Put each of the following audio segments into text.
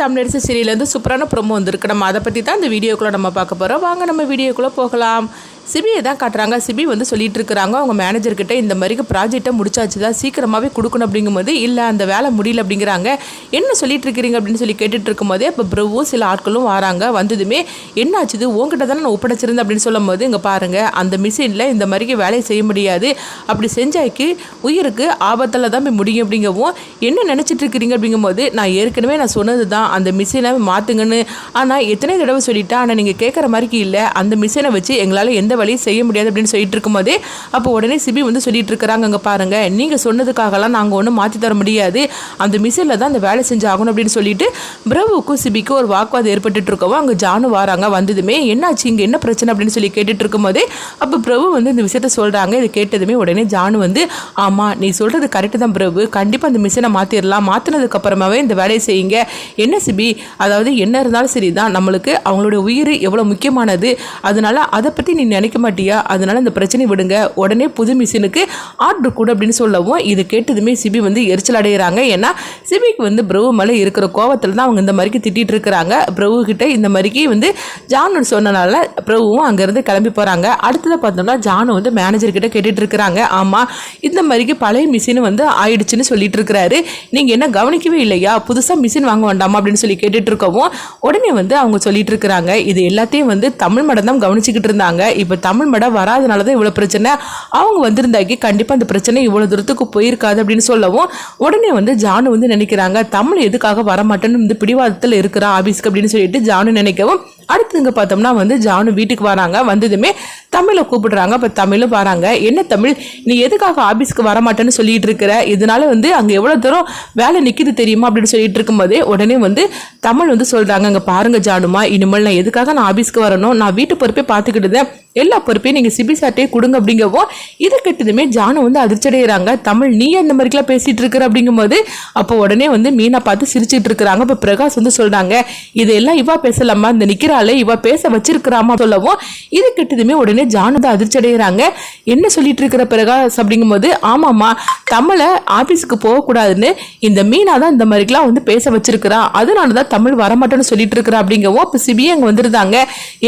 தமிழரசு சீரியலேருந்து சூப்பரான ப்ரோமோ வந்திருக்கு. நம்ம அதை பற்றி தான் இந்த வீடியோக்குள்ளே நம்ம பார்க்க போகிறோம். வாங்க நம்ம வீடியோக்குள்ளே போகலாம். சிபியை தான் காட்டுறாங்க. சிபி வந்து சொல்லிட்டு இருக்கிறாங்க அவங்க மேனேஜர்கிட்ட, இந்த மாதிரி ப்ராஜெக்டை முடிச்சாச்சு தான், சீக்கிரமாகவே கொடுக்கணும் அப்படிங்கும்போது, இல்லை அந்த வேலை முடியல அப்படிங்கிறாங்க. என்ன சொல்லிட்டு இருக்கிறீங்க அப்படின்னு சொல்லி கேட்டுட்டு இருக்கும்போதே இப்போ பிரபுவும் சில ஆட்களும் வராங்க. வந்ததுமே என்ன ஆச்சுது, உங்ககிட்ட தானே நான் ஒப்படைச்சிருந்தேன் அப்படின்னு சொல்லும் போது, இங்கே பாருங்கள் அந்த மிஷினில் இந்த மாதிரி வேலையை செய்ய முடியாது, அப்படி செஞ்சாக்கி உயிருக்கு ஆபத்தில் தான் போய் முடியும் அப்படிங்கவும், என்ன நினச்சிட்டு இருக்கிறீங்க அப்படிங்கும்போது, நான் ஏற்கனவே நான் சொன்னது தான் அந்த மிஷினை மாற்றுங்கன்னு, ஆனால் எத்தனை தடவை சொல்லிட்டேன், ஆனால் நீங்கள் கேட்குற மாதிரிக்கு இல்லை, அந்த மிஷினை வச்சு எங்களால் எந்த வழியும் செய்ய முடியாது அப்படின்னு சொல்லிட்டு இருக்கும்போதே அப்போ உடனே சிபி வந்து சொல்லிட்டு இருக்கிறாங்க, அங்கே பாருங்க நீங்கள் சொன்னதுக்காகலாம் நாங்கள் ஒன்றும் மாற்றி தர முடியாது, அந்த மிஷினில் தான் அந்த வேலை செஞ்சு ஆகணும் அப்படின்னு சொல்லிட்டு பிரபுவுக்கும் சிபிக்கும் ஒரு வாக்குவாதம் ஏற்பட்டு இருக்கவும் அங்கே ஜானு வராங்க. வந்ததுமே என்னாச்சு, இங்கே என்ன பிரச்சனை அப்படின்னு சொல்லி கேட்டுட்டு இருக்கும்போதே அப்போ பிரபு வந்து இந்த விஷயத்த சொல்கிறாங்க. இது கேட்டதுமே உடனே ஜானு வந்து, ஆமாம் நீ சொல்கிறது கரெக்டு தான் பிரபு, கண்டிப்பாக அந்த மிஷினை மாற்றிடலாம், மாற்றினதுக்கு அப்புறமாவே இந்த வேலையை செய்யுங்க. என்ன சிபி, அதாவது என்ன இருந்தாலும் சரி தான், நம்மளுக்கு அவங்களோட உயிர் எவ்வளோ முக்கியமானது, அதனால அதை பற்றி நீ நினைக்க மாட்டியா, அதனால இந்த பிரச்சனை விடுங்க, உடனே புது மிஷினுக்கு ஆர்டர் கூட அப்படின்னு சொல்லவும், இது கேட்டதுமே சிபி வந்து எரிச்சல் அடைகிறாங்க. ஏன்னா சிபிக்கு வந்து பிரபு மேலே இருக்கிற கோவத்தில் தான் அவங்க இந்த மாதிரிக்கு திட்டிகிட்டு இருக்கிறாங்க. பிரபு கிட்ட இந்த மாதிரிக்கு வந்து ஜானு சொன்னனால பிரபுவும் அங்கேருந்து கிளம்பி போகிறாங்க. அடுத்ததை பார்த்தோம்னா ஜானு வந்து மேனேஜர் கிட்ட கேட்டுட்டு இருக்கிறாங்க, ஆமாம் இந்த மாதிரிக்கு பழைய மிஷின் வந்து ஆயிடுச்சுன்னு சொல்லிட்டு இருக்கிறாரு, நீங்கள் என்ன கவனிக்கவே இல்லையா, புதுசாக மிஷின் வாங்க வேண்டாமா அப்படின்னு சொல்லி கேட்டுட்டு இருக்கவும், உடனே வந்து அவங்க சொல்லிட்டு இருக்கிறாங்க, இது எல்லாத்தையும் வந்து தமிழ் மடம் தான் கவனிச்சுக்கிட்டு இருந்தாங்க, இப்போ தமிழ் மடம் வராதனால தான் இவ்வளோ பிரச்சனை, அவங்க வந்திருந்தாக்கி கண்டிப்பாக அந்த பிரச்சனை இவ்வளோ தூரத்துக்கு போயிருக்காது அப்படின்னு சொல்லவும், உடனே வந்து ஜானு வந்து நினைக்கிறாங்க, தமிழ் எதுக்காக வரமாட்டேன்னு வந்து பிடிவாதத்தில் இருக்கிறா ஆபீஸ்க்கு அப்படின்னு சொல்லிட்டு ஜானு நினைக்கவும், அடுத்து இங்கே பார்த்தோம்னா வந்து ஜானு வீட்டுக்கு வராங்க. வந்ததுமே தமிழை கூப்பிடுறாங்க. இப்போ தமிழும் வராங்க. என்ன தமிழ், நீ எதுக்காக ஆபீஸ்க்கு வரமாட்டேன்னு சொல்லிட்டு இருக்கிற, இதனால வந்து அங்கே எவ்வளோ தூரம் வேலை நிற்கிது தெரியுமா அப்படின்னு சொல்லிட்டு இருக்கும்போதே உடனே வந்து தமிழ் வந்து சொல்கிறாங்க, அங்கே பாருங்க ஜானுமா, இனிமேல் நான் எதுக்காக நான் ஆபீஸ்க்கு வரணும், நான் வீட்டு பொறுப்பே பார்த்துக்கிட்டுதேன், எல்லா பொறுப்பையும் நீங்கள் சிபி சார்ட்டே கொடுங்க அப்படிங்கவும், இதை கெட்டதுமே ஜானு வந்து அதிர்ச்சடைகிறாங்க. தமிழ் நீ இந்த மாதிரிக்கெல்லாம் பேசிட்டு இருக்கிற அப்படிங்கும்போது அப்போ உடனே வந்து மீனா பார்த்து சிரிச்சுட்டு இருக்கிறாங்க. இப்போ பிரகாஷ் வந்து சொல்றாங்க, இதெல்லாம் இவா பேசலாமா, இந்த நிக்கிறாளே இவ பேச வச்சிருக்கிறாமா சொல்லவும், இது கெட்டதுமே உடனே ஜானு தான் அதிர்ச்சடைகிறாங்க. என்ன சொல்லிட்டு இருக்கிற பிரகாஷ் அப்படிங்கும்போது, ஆமாம்மா தமிழை ஆபீஸுக்கு போகக்கூடாதுன்னு இந்த மீனா தான் இந்த மாதிரிக்கெல்லாம் வந்து பேச வச்சிருக்கிறா, அதனால தான் தமிழ் வரமாட்டேன்னு சொல்லிட்டு இருக்கிறா அப்படிங்கவும், இப்போ சிபியை அங்கே வந்துருந்தாங்க.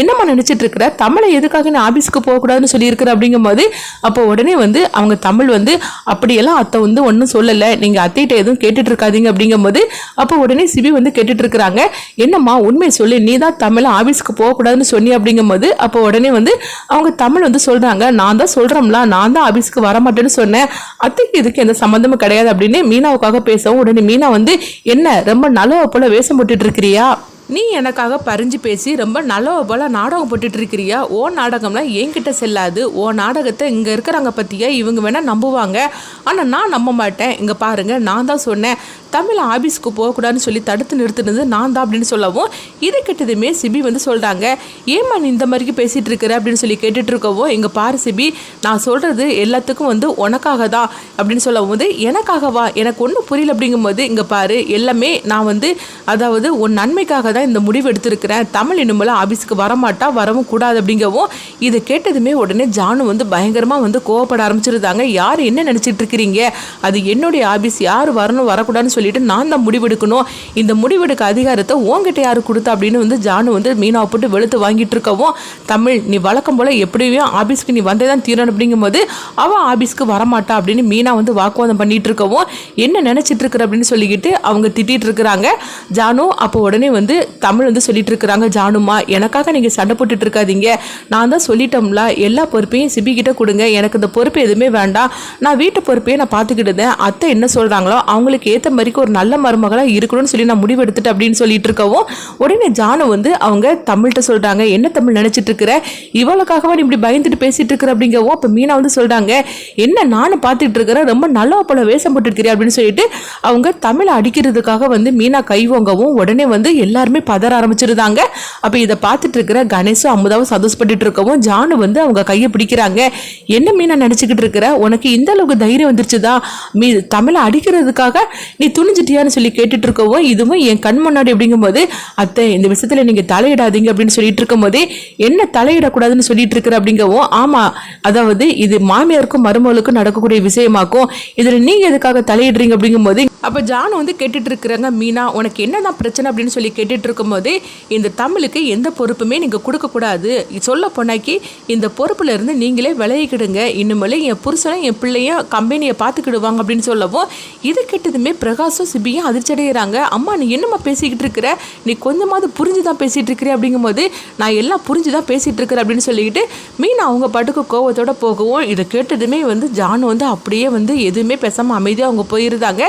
என்னம்மா நினைச்சிட்டு இருக்கிற, தமிழை எதுக்காக ஆபீஸ்க்கு போகக்கூடாதுன்னு சொல்லியிருக்கிற அப்படிங்கும்போது அப்போ உடனே வந்து அவங்க தமிழ் வந்து, அப்படியெல்லாம் அத்தை வந்து ஒன்றும் சொல்லலை, நீங்கள் அத்தைகிட்ட எதுவும் கேட்டுட்டு இருக்காதீங்க அப்படிங்கும்போது அப்போ உடனே சிபி வந்து கேட்டுட்டு இருக்கிறாங்க, என்னம்மா உண்மை சொல்லி நீ தான் தமிழ் ஆபீஸ்க்கு போகக்கூடாதுன்னு சொன்னி அப்படிங்கும்போது அப்போ உடனே வந்து அவங்க தமிழ் வந்து சொல்றாங்க, நான் தான் சொல்றோம்ல, நான் தான் ஆபீஸ்க்கு வரமாட்டேன்னு சொன்னேன், அத்தைக்கு இதுக்கு எந்த சம்மந்தமும் கிடையாது அப்படின்னு மீனாவுக்காக பேசவும், உடனே மீனா வந்து, என்ன ரொம்ப நல்ல போல வேஷம் போட்டுட்டு இருக்கிறியா, நீ எனக்காக பறிஞ்சு பேசி ரொம்ப நல்லவ போல நாடகம் போட்டுட்டு இருக்கிறியா, ஓ நாடகம்லாம் என்கிட்ட செல்லாது, ஓ நாடகத்தை இங்கே இருக்கிறாங்க பற்றியா இவங்க வேணால் நம்புவாங்க, ஆனால் நான் நம்ப மாட்டேன், இங்கே பாருங்கள் நான் தான் சொன்னேன் தமிழ் ஆபீஸ்க்கு போகக்கூடாதுன்னு சொல்லி தடுத்து நிறுத்தினது நான் தான் அப்படின்னு சொல்லவும், இதை கேட்டதுமே சிபி வந்து சொல்கிறாங்க, ஏம்மா நீ இந்த மாதிரிக்கு பேசிகிட்டு இருக்கிற அப்படின்னு சொல்லி கேட்டுட்டு இருக்கவும், இங்கே பாரு சிபி, நான் சொல்கிறது எல்லாத்துக்கும் வந்து உனக்காக தான் அப்படின்னு சொல்லும் போது, எனக்காகவா, எனக்கு ஒன்றும் புரியல அப்படிங்கும்போது, இங்கே பாரு எல்லாமே நான் வந்து அதாவது உன் நன்மைக்காக தான் இந்த முடிவு எடுத்திருக்கிறேன், தமிழ் இனிமேல் ஆபீஸ்க்கு வரமாட்டா, வரவும் கூடாது அப்படிங்கவும், இதை கேட்டதுமே உடனே ஜானு வந்து பயங்கரமாக வந்து கோவப்பட ஆரம்பிச்சிருந்தாங்க. யார் என்ன நினச்சிட்டு இருக்கிறீங்க, அது என்னுடைய ஆபீஸ், யார் வரணும் வரக்கூடாதுன்னு சொல்லிட்டு நான் தான் முடிவெடுக்கணும், இந்த முடிவெடுக்க அதிகாரத்தை உங்ககிட்ட யாரு கொடுத்தா அப்படின்னு வந்து ஜானு வந்து மீனாவை போட்டு வெளுத்து வாங்கிட்டு இருக்கவும், தமிழ் நீ வழக்கம் போல எப்படியும் ஆபீஸ்க்கு நீ வந்தே தான் தீரணும் அப்படிங்கும்போது அவன் ஆபீஸ்க்கு வரமாட்டா அப்படின்னு மீனா வந்து வாக்குவாதம் பண்ணிட்டு இருக்கவும், என்ன நினைச்சிட்டு இருக்கிற அப்படின்னு சொல்லிக்கிட்டு அவங்க திட்டிட்டு இருக்கிறாங்க. ஜானு அப்போ உடனே வந்து தமிழ் வந்து சொல்லிட்டு இருக்கிறாங்க, ஜானுமா எனக்காக நீங்கள் சண்டை போட்டுட்டு இருக்காதீங்க, நான் தான் சொல்லிட்டோம்ல எல்லா பொறுப்பையும் சிபி கிட்ட கொடுங்க, எனக்கு இந்த பொறுப்பு எதுவுமே வேண்டாம், நான் வீட்டு பொறுப்பையே நான் பார்த்துக்கிட்டுதேன், அத்தை என்ன சொல்கிறாங்களோ அவங்களுக்கு ஏற்ற மாதிரி ஒரு நல்ல மருமகளாக இருக்கணும்னு சொல்லி நான் முடிவு எடுத்துட்டு அப்படின்னு சொல்லிட்டு இருக்கவும், உடனே ஜானு வந்து அவங்க தமிழ்கிட்ட சொல்கிறாங்க, என்ன தமிழ் நினச்சிட்டு இருக்கிற, இவளுக்காகவா நீ இப்படி பயந்துட்டு பேசிட்டு இருக்கிற அப்படிங்கவும், அப்போ மீனா வந்து சொல்கிறாங்க, என்ன நானும் பார்த்துட்டு இருக்கிறேன், ரொம்ப நல்ல போல வேஷம் போட்டுருக்கிறேன் அப்படின்னு சொல்லிட்டு அவங்க தமிழை அடிக்கிறதுக்காக வந்து மீனா கைவங்கவும், உடனே வந்து எல்லாருமே பதற ஆரம்பிச்சிருந்தாங்க. அப்போ இதை பார்த்துட்டு இருக்கிற கணேசும் அமுதாவும் சந்தோஷப்பட்டு இருக்கவும், ஜானு வந்து அவங்க கையை பிடிக்கிறாங்க, என்ன மீனா நினச்சிக்கிட்டு இருக்கிற, உனக்கு இந்த அளவுக்கு தைரியம் வந்துருச்சுதான், தமிழை அடிக்கிறதுக்காக நீ துணிஞ்சிட்டியான்னு சொல்லி கேட்டுட்டு இருக்கவும் இதுவும் என் கண் முன்னாடி அப்படிங்கும்போது அத்தை இந்த விஷயத்துல நீங்க தலையிடாதீங்க அப்படின்னு சொல்லிட்டு இருக்கும் போதே என்ன தலையிடக்கூடாதுன்னு சொல்லிட்டு இருக்கிற அப்படிங்கவும் ஆமா அதாவது இது மாமியாருக்கும் மருமகளுக்கும் நடக்கக்கூடிய விஷயமாக்கும் இதுல நீங்க எதுக்காக தலையிடுறீங்க அப்படிங்கும் போது அப்ப ஜானு வந்து கேட்டுட்டு இருக்கிறாங்க மீனா உனக்கு என்னதான் பிரச்சனை அப்படின்னு சொல்லி கேட்டுட்டு இருக்கும் போதே இந்த தமிழுக்கு எந்த பொறுப்புமே நீங்க கொடுக்க கூடாது சொல்ல போனாக்கி இந்த பொறுப்புல இருந்து நீங்களே விலகிக்கிடுங்க இன்னுமேல என் புருஷனும் என் பிள்ளையும் கம்பெனியை பார்த்துக்கிடுவாங்க அப்படின்னு சொல்லவும் இது கேட்டதுமே பிரகாஷும் சிபியும் அதிர்ச்சி அடைகிறாங்க அம்மா நீ என்னம்மா பேசிக்கிட்டு இருக்கிற நீ கொஞ்சமாவது புரிஞ்சுதான் பேசிட்டு இருக்கிற அப்படிங்கும் போது நான் எல்லாம் புரிஞ்சுதான் பேசிட்டு இருக்கிறேன் அப்படின்னு சொல்லிக்கிட்டு மீனா அவங்க பாட்டுக்கு கோவத்தோட போகவும் இதை கேட்டதுமே வந்து ஜானு வந்து அப்படியே வந்து எதுவுமே பேசாம அமைதியாக அவங்க போயிருந்தாங்க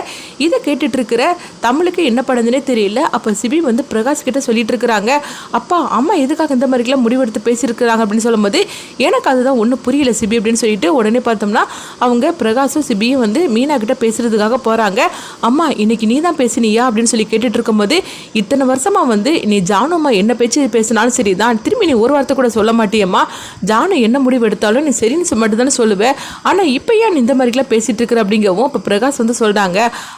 இதை கேட்டுட்டு இருக்கிற தமிழுக்கு என்ன பண்ணுதுன்னே தெரியல அப்போ சிபி வந்து பிரகாஷ் கிட்ட சொல்லிட்டு இருக்கிறாங்க அப்பா அம்மா எதுக்காக இந்த மாதிரிலாம் முடிவெடுத்து பேசியிருக்கிறாங்க அப்படின்னு சொல்லும்போது எனக்கு அதுதான் ஒன்றும் புரியல சிபி அப்படின்னு சொல்லிட்டு உடனே பார்த்தோம்னா அவங்க பிரகாஷும் சிபியும் வந்து மீனா கிட்ட பேசுறதுக்காக போறாங்க அம்மா இன்னைக்கு நீ தான் பேசினியா அப்படின்னு சொல்லி கேட்டுட்டு இருக்கும்போது இத்தனை வருஷமா வந்து நீ ஜானு அம்மா என்ன பேச்சு பேசினாலும் சரிதான் திரும்பி நீ ஒரு வார்த்தை கூட சொல்ல மாட்டியம்மா ஜானு என்ன முடிவு எடுத்தாலும் நீ சரின்னு மட்டும் தானே சொல்லுவேன் ஆனால் இப்போ ஏன் இந்த மாதிரிலாம் பேசிட்டு இருக்கிற அப்படிங்கவும் இப்போ பிரகாஷ் வந்து சொல்றாங்க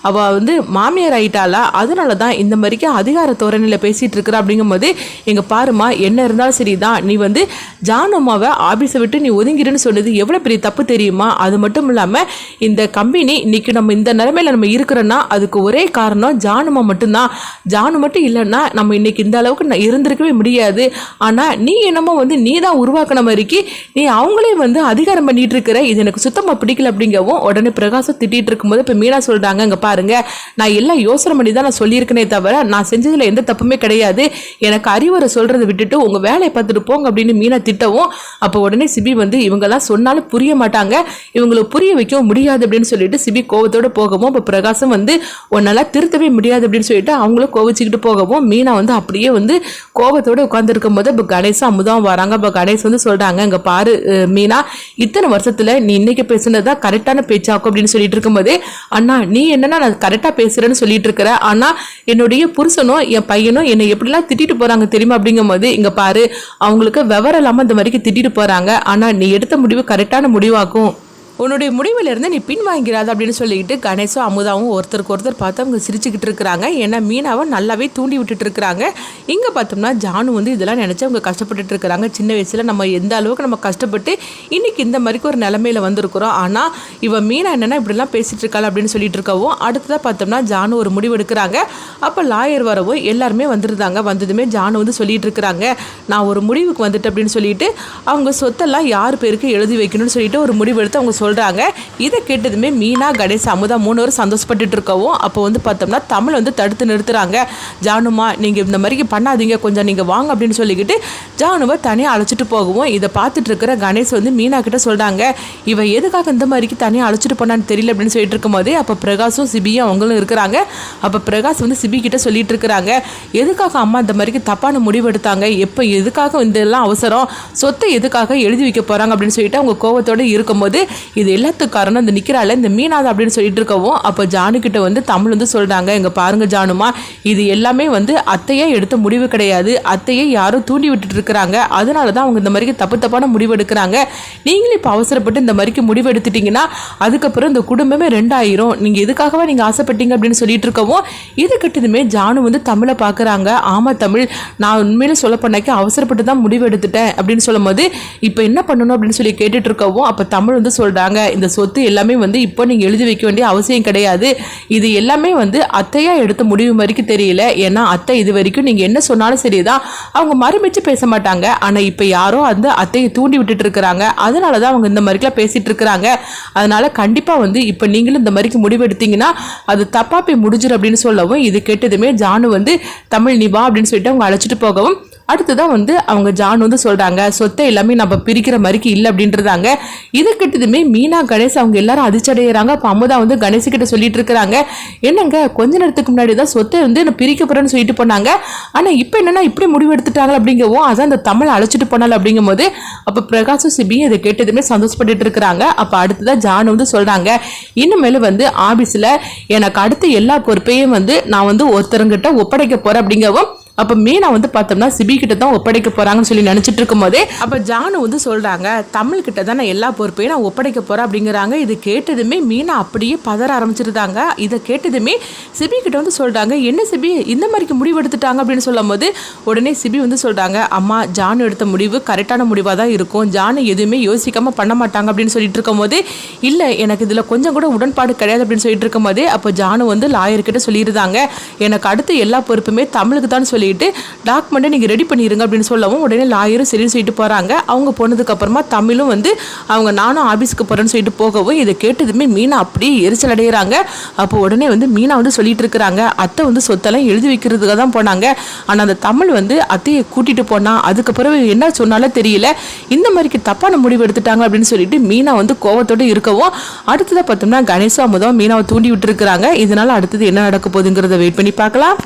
அவள் வந்து மாமியார் ஆயிட்டாளா அதனால தான் இந்த மாதிரிக்கு அதிகார தோரணையில் பேசிட்டு இருக்கிற அப்படிங்கும்போது எங்க பாருமா என்ன இருந்தாலும் சரிதான் நீ வந்து ஜானு அம்மாவை ஆபீஸை விட்டு நீ ஒதுங்கிடுன்னு சொன்னது எவ்வளோ பெரிய தப்பு தெரியுமா அது மட்டும் இல்லாமல் இந்த கம்பெனி இன்னைக்கு நம்ம இந்த நிலைமையில நம்ம இருக்கிறோன்னா அதுக்கு ஒரே காரணம் ஜானுமா மட்டும்தான் ஜானு மட்டும் இல்லைன்னா நம்ம இன்னைக்கு இந்த அளவுக்கு இருந்திருக்கவே முடியாது ஆனால் நீ என்னமோ வந்து நீ தான் உருவாக்கின மாதிரிக்கு நீ அவங்களே வந்து அதிகாரம் பண்ணிட்டு இருக்கிற இது எனக்கு சுத்தமாக பிடிக்கல அப்படிங்கவும் உடனே பிரகாசம் திட்டிட்டு இருக்கும்போது இப்போ மீனா சொல்றாங்க இங்க பாருங்க நான் எல்லாம் யோசனை பண்ணி தான் நான் சொல்லியிருக்கேனே தவிர நான் செஞ்சதுல எந்த தப்புமே கிடையாது எனக்கு அறிவுரை சொல்றதை விட்டுட்டு உங்க வேலையை பார்த்துட்டு போங்க அப்படின்னு மீனா திட்டவும் அப்போ உடனே சிபி வந்து இவங்கெல்லாம் சொன்னாலும் புரிய மாட்டாங்க இவங்களை புரிய வைக்கவும் முடியாது அப்படின்னு சொல்லிட்டு சிபி கோவத்தோட போகவும் இப்போ பிரகாசம் வந்து உன்னால திருத்தவே முடியாது அப்படின்னு சொல்லிட்டு அவங்களும் கோவிச்சுக்கிட்டு போகவும் மீனா வந்து அப்படியே வந்து கோவத்தோட உட்கார்ந்துருக்கும் போது இப்போ கணேசம் அமுதம் வராங்க இப்போ கணேஷ் வந்து சொல்றாங்க இங்க பாரு மீனா இத்தனை வருஷத்துல நீ இன்னைக்கு பேசுனதுதான் கரெக்டான பேச்சாக்கும் அப்படின்னு சொல்லிட்டு இருக்கும்போது அண்ணா நீ என்னன்னா நான் கரெக்டாக பேசுகிறேன்னு சொல்லிட்டு இருக்கிற ஆனால் என்னுடைய புருஷனும் என் பையனும் என்னை எப்படிலாம் திட்டிட்டு போகிறாங்க தெரியுமா அப்படிங்கும் போது இங்கே பாரு அவங்களுக்கு விவரம் இல்லாமல் இந்த மாதிரிக்கு திட்டிட்டு போகிறாங்க ஆனால் நீ எடுத்த முடிவு கரெக்டான முடிவாக்கும் உன்னுடைய முடிவிலிருந்து நீ பின் வாங்கிறாத அப்படின்னு சொல்லிக்கிட்டு கணேசும் அமுதாவும் ஒருத்தருக்கு ஒருத்தர் பார்த்து அவங்க சிரிச்சுக்கிட்டு இருக்கிறாங்க ஏன்னா மீனாவை நல்லாவே தூண்டி விட்டுட்டு இருக்கிறாங்க இங்கே பார்த்தோம்னா ஜானு வந்து இதெல்லாம் நினச்சி அவங்க கஷ்டப்பட்டுட்டு இருக்கிறாங்க சின்ன வயசில் நம்ம எந்த அளவுக்கு நம்ம கஷ்டப்பட்டு இன்னைக்கு இந்த மாதிரிக்கு ஒரு நிலமையில வந்திருக்கிறோம் ஆனால் இவன் மீனா என்னென்னா இப்படிலாம் பேசிட்டு இருக்காள் அப்படின்னு சொல்லிட்டு இருக்கவும் அடுத்ததாக பார்த்தோம்னா ஜானு ஒரு முடிவு எடுக்கிறாங்க அப்போ லாயர் வரவும் எல்லாருமே வந்துருந்தாங்க வந்ததுமே ஜானு வந்து சொல்லிட்டு இருக்கிறாங்க நான் ஒரு முடிவுக்கு வந்துட்டு அப்படின்னு சொல்லிட்டு அவங்க சொத்தெல்லாம் யார் பேருக்கு எழுதி வைக்கணும்னு சொல்லிட்டு ஒரு முடிவு எடுத்து அவங்க சொல்றாங்க இதை கேட்டதுமே மீனா கணேஷ் அமுதா 3 பேரும் சந்தோஷப்பட்டுட்டு இருக்கவும் அப்போ வந்து பார்த்தோம்னா தமிழ் வந்து தடுத்து நிறுத்துறாங்க ஜானுமா நீங்க இந்த மாதிரி பண்ணாதீங்க கொஞ்சம் நீங்க வாங்க அப்படின்னு சொல்லிக்கிட்டு ஜானுவை தனியாக அழைச்சிட்டு போகவும் இதை பார்த்துட்டு இருக்கிற கணேஷ் வந்து மீனா கிட்ட சொல்றாங்க இவ எதுக்காக இந்த மாதிரிக்கு தனியாக அழைச்சிட்டு போனான்னு தெரியல அப்படின்னு சொல்லிட்டு இருக்கும்போது அப்போ பிரகாஷும் சிபியும் அவங்களும் இருக்கிறாங்க அப்போ பிரகாஷ் வந்து சிபி கிட்ட சொல்லிட்டு இருக்கிறாங்க எதுக்காக அம்மா இந்த மாதிரிக்கு தப்பான முடிவு எடுத்தாங்க எப்போ எதுக்காக இதெல்லாம் அவசரம் சொத்தை எதுக்காக எழுதி வைக்க போறாங்க அப்படின்னு சொல்லிட்டு அவங்க கோவத்தோட இருக்கும்போது இது எல்லாத்துக்கும் காரணம் இந்த நிக்கிறாள் இந்த மீனாத அப்படின்னு சொல்லிட்டு இருக்கவும் அப்போ ஜானு கிட்ட வந்து தமிழ் வந்து சொல்றாங்க இங்க பாருங்க ஜானுமா இது எல்லாமே வந்து அத்தையே எடுத்த முடிவு கிடையாது அத்தையே யாரும் தூண்டி விட்டுட்டு இருக்கிறாங்க அதனாலதான் அவங்க இந்த மாதிரி தப்பான முடிவு எடுக்கிறாங்க நீங்களும் இப்போ அவசரப்பட்டு இந்த மாதிரி முடிவு எடுத்துட்டீங்கன்னா அதுக்கப்புறம் இந்த குடும்பமே 2 நீங்க எதுக்காகவா நீங்க ஆசைப்பட்டீங்க அப்படின்னு சொல்லிட்டு இருக்கவும் இது கிட்டதுமே ஜானு வந்து தமிழை பாக்குறாங்க ஆமா தமிழ் நான் உண்மையில சொல்ல பண்ணாக்கி அவசரப்பட்டு தான் முடிவு எடுத்துட்டேன் அப்படின்னு சொல்லும் போது இப்போ என்ன பண்ணணும் அப்படின்னு சொல்லி கேட்டுட்டு இருக்கவும் அப்போ தமிழ் வந்து சொல்றாங்க இந்த சொத்து எல்லாமே வந்து இப்போ நீங்க எழுதி வைக்க வேண்டிய அவசியம் கிடையாது இது எல்லாமே வந்து அத்தையா எடுத்த முடிவு மாதிரிக்கு தெரியல ஏன்னா அத்தை இது வரைக்கும் நீங்க என்ன சொன்னாலும் சரிதான் அவங்க மறுமிச்சு பேச மாட்டாங்க ஆனா இப்போ யாரோ அந்த அத்தையை தூண்டி விட்டுட்டு இருக்கிறாங்க அதனாலதான் அவங்க இந்த மாதிரிலாம் பேசிட்டு இருக்கிறாங்க அதனால கண்டிப்பா வந்து இப்போ நீங்களும் இந்த மாதிரிக்கு முடிவு எடுத்தீங்கன்னா அது தப்பா போய் முடிஞ்சிடும் அப்படின்னு சொல்லவும் இது கேட்டதுமே ஜானு வந்து தமிழ் நீ வா அப்படின்னு சொல்லிட்டு அவங்க அழைச்சிட்டு போகவும் அடுத்துதான் வந்து அவங்க ஜான் வந்து சொல்றாங்க சொத்தை எல்லாமே நம்ம பிரிக்கிற மாதிரிக்கு இல்லை அப்படின்றதாங்க இதை கிட்டதுமே மீனா கணேஷ் அவங்க எல்லாரும் அதிர்ச்சடைகிறாங்க அப்போ அமுதா வந்து கணேஷ் கிட்ட சொல்லிட்டு இருக்கிறாங்க என்னங்க கொஞ்ச நேரத்துக்கு முன்னாடி தான் சொத்தை வந்து நான் பிரிக்க போறேன்னு சொல்லிட்டு போனாங்க ஆனா இப்போ என்னன்னா இப்படி முடிவு எடுத்துட்டாங்க அப்படிங்கவும் அதான் அந்த தமிழ் அழைச்சிட்டு போனால அப்படிங்கும் போது அப்போ பிரகாஷும் சிபியும் இதை கேட்டதுமே சந்தோஷப்பட்டு இருக்கிறாங்க அப்போ அடுத்ததான் ஜான் வந்து சொல்றாங்க இனிமேல வந்து ஆபீஸ்ல எனக்கு அடுத்து எல்லா பொறுப்பையும் வந்து நான் வந்து ஒருத்தருங்கிட்ட ஒப்படைக்க போறேன் அப்படிங்கவும் அப்போ மீனா வந்து பார்த்தோம்னா சிபி கிட்ட தான் ஒப்படைக்க போறாங்கன்னு சொல்லி நினைச்சிட்டு இருக்கும் போதே அப்போ ஜானு வந்து சொல்றாங்க தமிழ் கிட்ட தான் நான் எல்லா பொறுப்பையும் நான் ஒப்படைக்க போறேன் அப்படிங்கிறாங்க. இது கேட்டதுமே மீனா அப்படியே பதற ஆரம்பிச்சிருந்தாங்க. இதை கேட்டதுமே சிபி கிட்ட வந்து சொல்றாங்க, என்ன சிபி இந்த மாதிரி முடிவு எடுத்துட்டாங்க அப்படின்னு சொல்லும் போது உடனே சிபி வந்து சொல்றாங்க, அம்மா ஜானு எடுத்த முடிவு கரெக்டான முடிவாக தான் இருக்கும், ஜானு எதுவுமே யோசிக்காம பண்ண மாட்டாங்க அப்படின்னு சொல்லிட்டு இருக்கும் போது இல்லை எனக்கு இதில் கொஞ்சம் கூட உடன்பாடு கிடையாது அப்படின்னு சொல்லிட்டு இருக்கும் போதே அப்போ ஜானு வந்து லாயர்கிட்ட சொல்லியிருந்தாங்க, எனக்கு அடுத்து எல்லா பொறுப்புமே தமிழுக்கு தான் சொல்லிட்டு டாக்குமெண்ட்டை நீங்கள் ரெடி பண்ணிடுங்க அப்படின்னு சொல்லவும் உடனே லாயரும் சரின்னு சொல்லிட்டு போகிறாங்க. அவங்க போனதுக்கு அப்புறமா தமிழும் வந்து அவங்க நானும் ஆஃபீஸ்க்கு போகிறேன்னு சொல்லிட்டு போகவும் இதை கேட்டதுமே மீனா அப்படியே எரிச்சல் அடைகிறாங்க. அப்போ உடனே வந்து மீனா வந்து சொல்லிட்டு இருக்கிறாங்க, அத்தை வந்து சொத்தெல்லாம் எழுதி வைக்கிறதுக்காக தான் போனாங்க, ஆனால் அந்த தமிழ் வந்து அத்தையை கூட்டிகிட்டு போனால் அதுக்கப்புறம் என்ன சொன்னாலும் தெரியல, இந்த மாதிரிக்கு தப்பான முடிவு எடுத்துட்டாங்க அப்படின்னு சொல்லிட்டு மீனா வந்து கோவத்தோடு இருக்கவும் அடுத்ததாக பார்த்தோம்னா கணேசா அமுதம் மீனாவை தூண்டி விட்டுருக்குறாங்க. இதனால அடுத்தது என்ன நடக்க போகுதுங்கிறத வெயிட் பண்ணி பார்க்கலாம்.